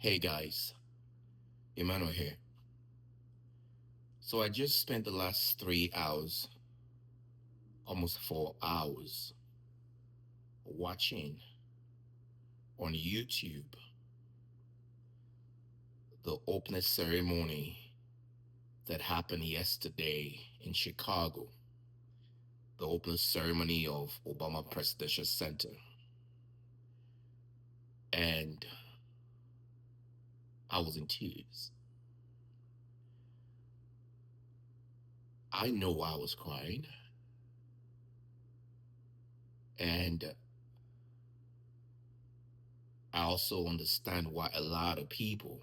Hey guys, Emmanuel here. So I just spent the last 3 hours, almost 4 hours, watching on YouTube the opening ceremony that happened yesterday in Chicago, the opening ceremony of Obama Presidential Center. And I was in tears. I know why I was crying. And I also understand why a lot of people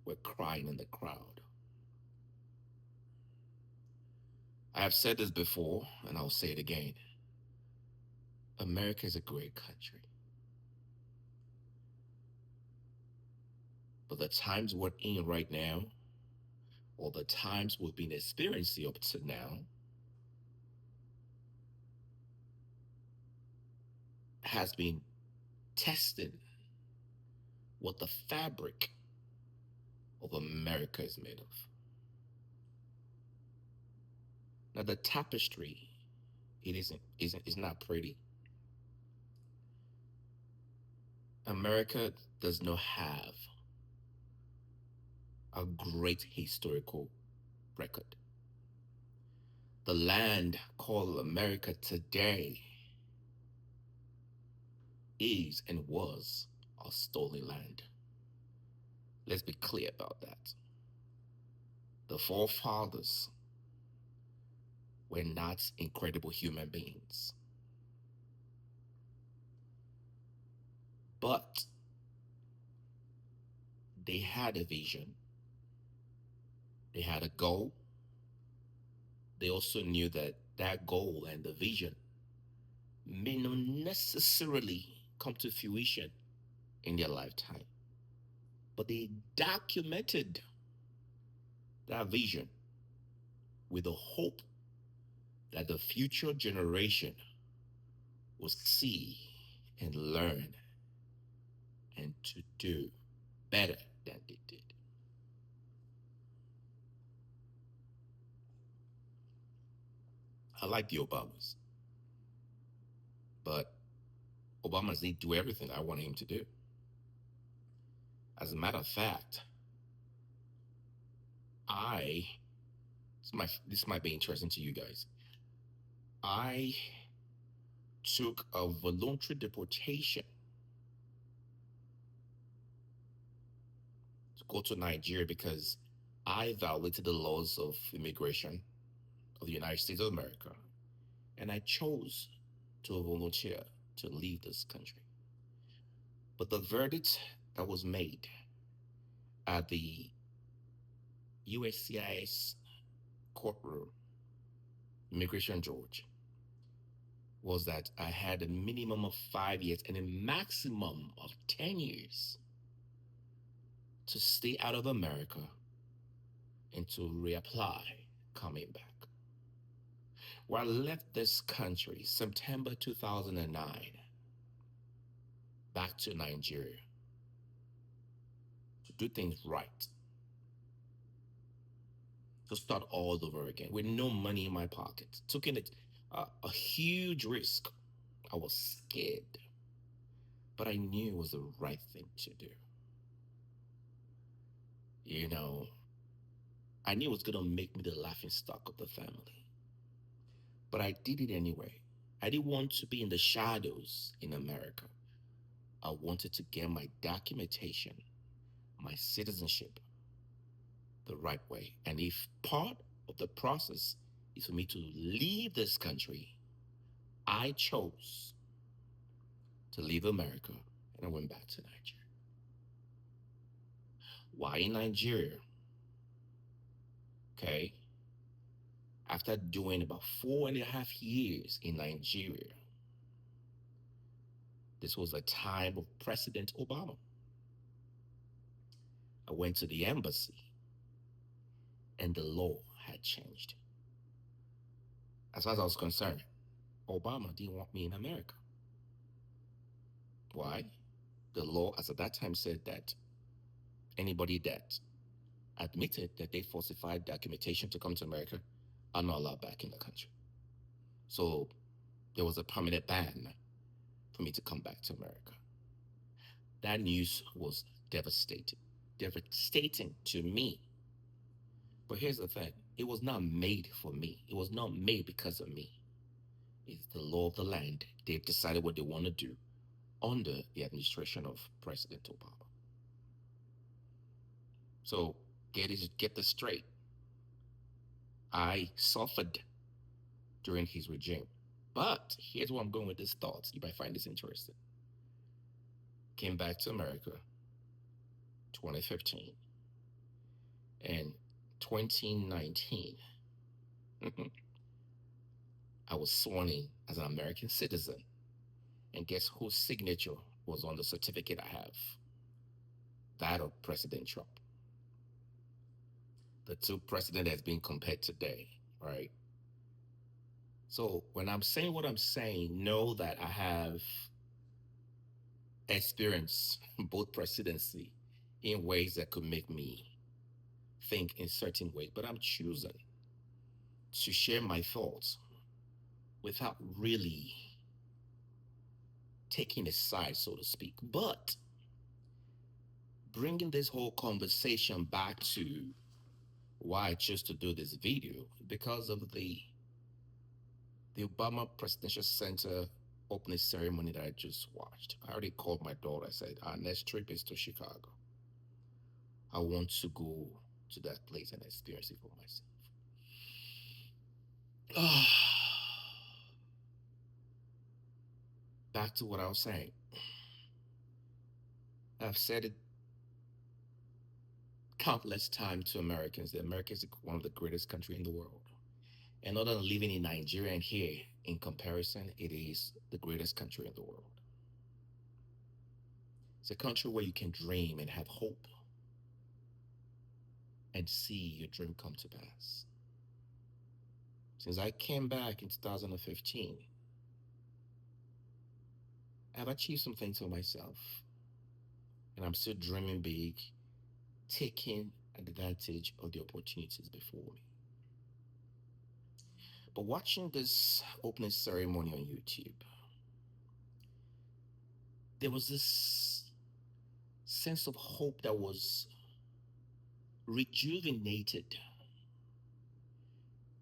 were crying in the crowd. I have said this before, and I'll say it again. America is a great country. But the times we're in right now, or the times we've been experiencing up to now, has been testing what the fabric of America is made of. Now the tapestry, it isn't is not pretty. America does not have a great historical record. The land called America today is and was a stolen land. Let's be clear about that. The forefathers were not incredible human beings, but they had a vision, they had a goal. They also knew that that goal and the vision may not necessarily come to fruition in their lifetime, but they documented that vision with the hope that the future generation will see and learn and to do better than they did. I like the Obamas, but Obama didn't do everything I wanted him to do. As a matter of fact, I this might be interesting to you guys. I took a voluntary deportation to go to Nigeria because I violated the laws of immigration of the United States of America, and I chose to volunteer to leave this country. But the verdict that was made at the USCIS courtroom, Immigration George, was that I had a minimum of 5 years and a maximum of 10 years to stay out of America and to reapply coming back. When I left this country September 2009 back to Nigeria to do things right, to start all over again with no money in my pocket, took in a huge risk. I was scared, but I knew it was the right thing to do. You know, I knew it was going to make me the laughing stock of the family, but I did it anyway. I didn't want to be in the shadows in America. I wanted to get my documentation, my citizenship the right way. And if part of the process is for me to leave this country, I chose to leave America and I went back to Nigeria. Why in Nigeria? Okay. After doing about 4.5 years in Nigeria, this was a time of President Obama. I went to the embassy and the law had changed. As far as I was concerned, Obama didn't want me in America. Why? The law, as at that time, said that Anybody that admitted that they falsified documentation to come to America are not allowed back in the country. So there was a permanent ban for me to come back to America. That news was devastating to me. But here's the thing, it was not made for me, it was not made because of me. It's the law of the land. They've decided what they want to do under the administration of President Obama. So get this straight. I suffered during his regime. But here's where I'm going with these thoughts. You might find this interesting. Came back to America 2015 and 2019. I was sworn in as an American citizen. And guess whose signature was on the certificate I have? That of President Trump. The two presidents that's being compared today, right? So when I'm saying what I'm saying, know that I have experienced both presidency in ways that could make me think in certain ways, but I'm choosing to share my thoughts without really taking a side, so to speak, but bringing this whole conversation back to why I chose to do this video because of the Obama Presidential Center opening ceremony that I just watched. I already called my daughter. I said, our next trip is to Chicago. I want to go to that place and experience it for myself. Back to what I was saying. I've said it countless times to Americans that America is one of the greatest countries in the world. And other than living in Nigeria and here, in comparison, it is the greatest country in the world. It's a country where you can dream and have hope and see your dream come to pass. Since I came back in 2015, I've achieved some things for myself. And I'm still dreaming big, taking advantage of the opportunities before me. But watching this opening ceremony on YouTube, there was this sense of hope that was rejuvenated.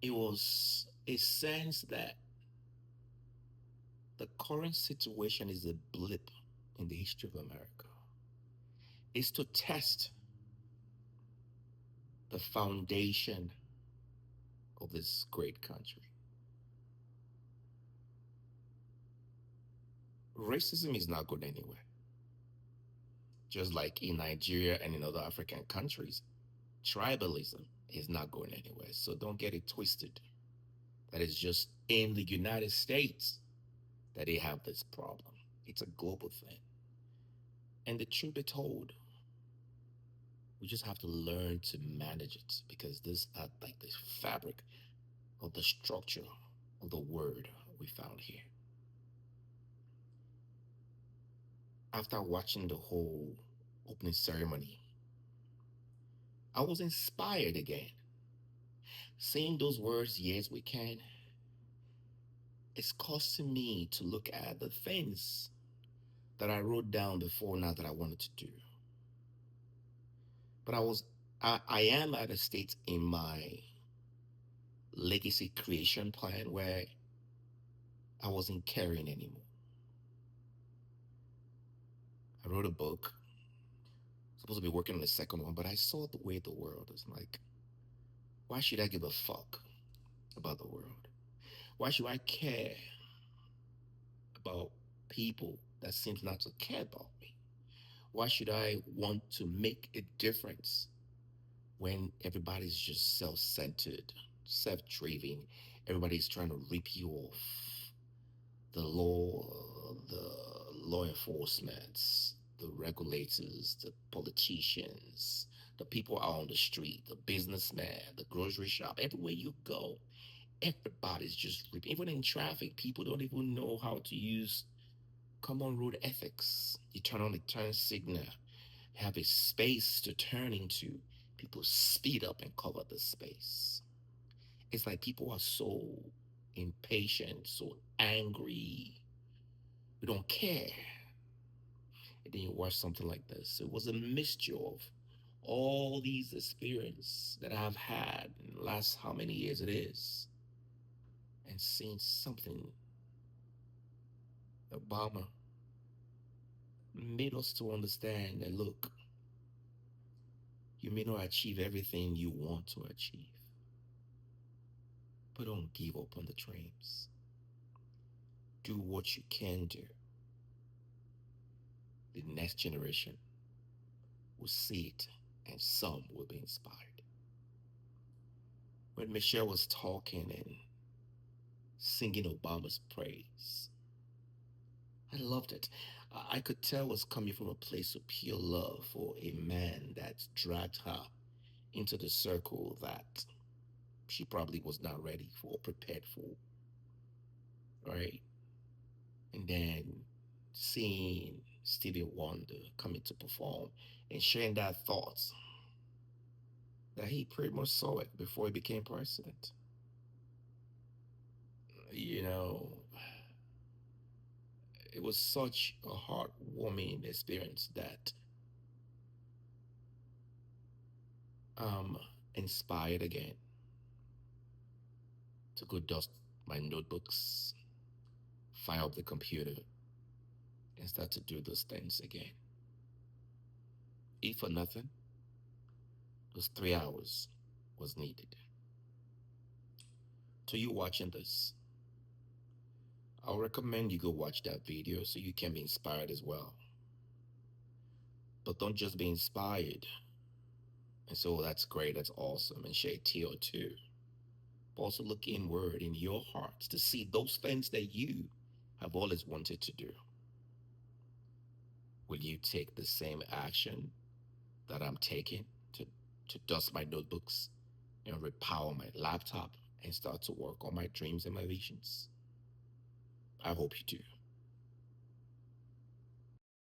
It was a sense that the current situation is a blip in the history of America. It's to test the foundation of this great country. Racism is not going anywhere. Just like in Nigeria and in other African countries, tribalism is not going anywhere. So don't get it twisted. That is just in the United States that they have this problem. It's a global thing. And the truth be told, we just have to learn to manage it because this is like the fabric of the structure of the word we found here. After watching the whole opening ceremony, I was inspired again. Saying those words, yes, we can, it's causing me to look at the things that I wrote down before now that I wanted to do. But I am at a state in my legacy creation plan where I wasn't caring anymore. I wrote a book, supposed to be working on the second one, but I saw the way the world is. Like, why should I give a fuck about the world? Why should I care about people that seems not to care about me? Why should I want to make a difference when everybody's just self-centered, self-driven? Everybody's trying to rip you off. The law enforcement, the regulators, the politicians, the people out on the street, the businessman, the grocery shop, everywhere you go, everybody's just ripping. Even in traffic, people don't even know how to use common road ethics. You turn on the turn signal, have a space to turn into, people speed up and cover the space. It's like people are so impatient, so angry. We don't care. And then you watch something like this. It was a mixture of all these experiences that I've had in the last how many years it is, and seeing something, Obama made us to understand that look, you may not achieve everything you want to achieve, but don't give up on the dreams. Do what you can do. The next generation will see it, and some will be inspired. When Michelle was talking and singing Obama's praise, I loved it. I could tell it was coming from a place of pure love for a man that dragged her into the circle that she probably was not ready for, prepared for, right? And then seeing Stevie Wonder coming to perform and sharing that thoughts that he pretty much saw it before he became president. You know, it was such a heartwarming experience that I'm inspired again to go dust my notebooks, fire up the computer, and start to do those things again. Eat for nothing, those 3 hours was needed. To you watching this, I'll recommend you go watch that video so you can be inspired as well. But don't just be inspired and say, oh, that's great, that's awesome, and share a tear or two. But also look inward in your hearts to see those things that you have always wanted to do. Will you take the same action that I'm taking to dust my notebooks and repower my laptop and start to work on my dreams and my visions? I hope you do.